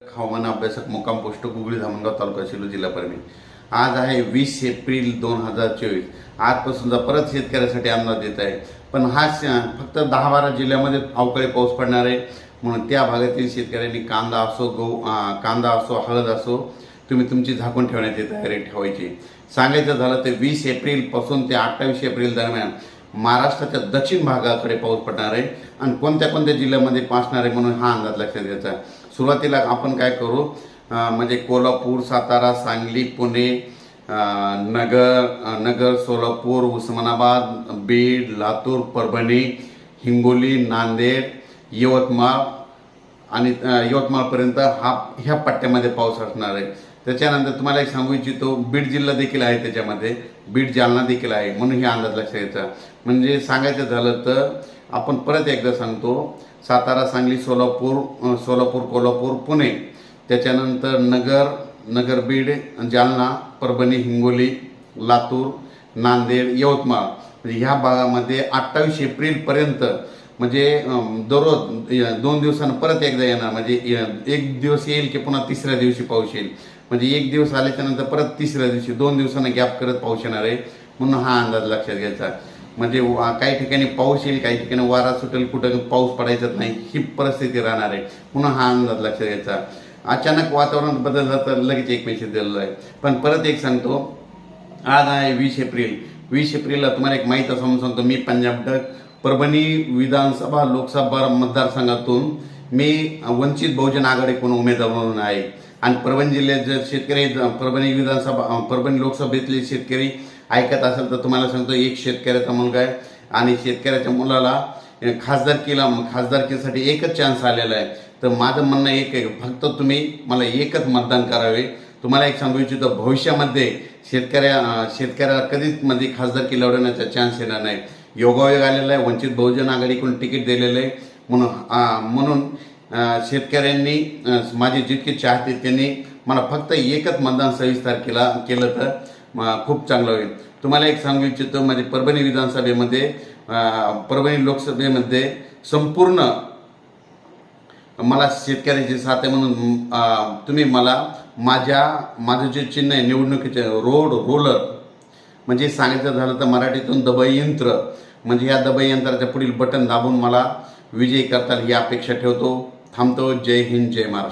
हवामान अभ्यासक मुक्काम पोस्ट गुगळी धामणगाव तालुका शिरूर जिल्हा परभणी। आज आहे 20 एप्रिल 2024। आजपासूनचा परत शेतकऱ्यासाठी अंदाज येत आहे, पण हा फक्त 10-12 जिल्ह्यामध्ये अवकाळी पाऊस पडणार आहे। म्हणून त्या भागातील शेतकऱ्यांनी कांदा असो कांदा असो हळद असो तुम्ही तुमची झाकून ठेवण्याची तयारी ठेवायची। सांगायचं झालं तर 20 एप्रिल पासून ते 28 एप्रिल दरम्यान महाराष्ट्राच्या दक्षिण भागाकडे पाऊस पडणार आहे आणि कोणत्या कोणत्या जिल्ह्यामध्ये पासणार आहे म्हणून हा अंदाज लक्षात घ्यायचा। सुरुवातीला आपण काय करू, म्हणजे कोल्हापूर, सातारा, सांगली, पुणे, नगर, सोलापूर, उस्मानाबाद, बीड, लातूर, परभणी, हिंगोली, नांदेड, यवतमाळ आणि यवतमाळपर्यंत ह्या पट्ट्यामध्ये पाऊस असणार आहे। त्याच्यानंतर तुम्हाला एक सांगू इच्छितो, बीड जिल्हा देखील आहे, त्याच्यामध्ये बीड, जालना देखील आहे, म्हणून हे अंदाज लक्षात घ्यायचा। म्हणजे सांगायचं झालं तर आपण परत एकदा सांगतो, सातारा, सांगली, सोलापूर, कोल्हापूर, पुणे, त्याच्यानंतर नगर, बीड, जालना, परभणी, हिंगोली, लातूर, नांदेड, यवतमाळ, म्हणजे ह्या भागामध्ये 28 एप्रिलपर्यंत म्हणजे दररोज 2 दिवसांनी परत एकदा येणार। म्हणजे एक दिवस येईल की पुन्हा तिसऱ्या दिवशी पाऊस येईल, म्हणजे एक दिवस आल्याच्या नंतर परत तिसऱ्या दिवशी 2 दिवसांना गॅप करत पाऊस येणार आहे, म्हणून हा अंदाज लक्षात घ्यायचा। म्हणजे काही ठिकाणी पाऊस येईल, काही ठिकाणी वारा सुटेल, कुठं पाऊस पडायचाच नाही, ही परिस्थिती राहणार आहे, म्हणून हा अंदाज लक्षात घ्यायचा। अचानक वातावरण बदललं तर लगेच एक मेसेज दिलेला आहे। पण परत एक सांगतो, आज आहे 20 एप्रिल। 20 एप्रिलला तुम्हाला एक माहीत असं सांगतो, मी पंजाब डक परभणी विधानसभा लोकसभा मतदारसंघातून मी वंचित बहुजन आघाडीकडून उमेदवार म्हणून आहे आणि परभणी जिल्ह्यात जर शेतकरी परभणी लोकसभेतले शेतकरी ऐकत असेल तर तुम्हाला सांगतो, एक शेतकऱ्याचा मुलगा आहे आणि शेतकऱ्याच्या मुलाला खासदारकीसाठी एकच चान्स आलेला आहे। तर माझं म्हणणं एक आहे, फक्त तुम्ही मला एकच मतदान करावे। तुम्हाला एक सांगू इच्छितो, भविष्यामध्ये शेतकऱ्याला कधीच म्हणजे खासदारकी लढवण्याचा चान्स येणार नाही। योगायोग आलेला आहे, वंचित बहुजन आघाडीकडून तिकीट दिलेलं आहे, म्हणून शेतकऱ्यांनी माझे जितके चाहते त्यांनी मला फक्त एकच मतदान 26 तारखेला केलं तर खूप चांगलं होईल। तुम्हाला एक सांगू इच्छितो, म्हणजे परभणी लोकसभेमध्ये संपूर्ण मला शेतकऱ्याची साथ आहे, म्हणून तुम्ही मला माझं जे चिन्ह आहे निवडणुकीचे रोलर, म्हणजे सांगायचं झालं तर मराठीतून दबाई यंत्र, म्हणजे या दबाई यंत्राच्या पुढील बटन दाबून मला विजयी करताल ही अपेक्षा ठेवतो। थांबतो। जय हिंद, जय महाराष्ट्र।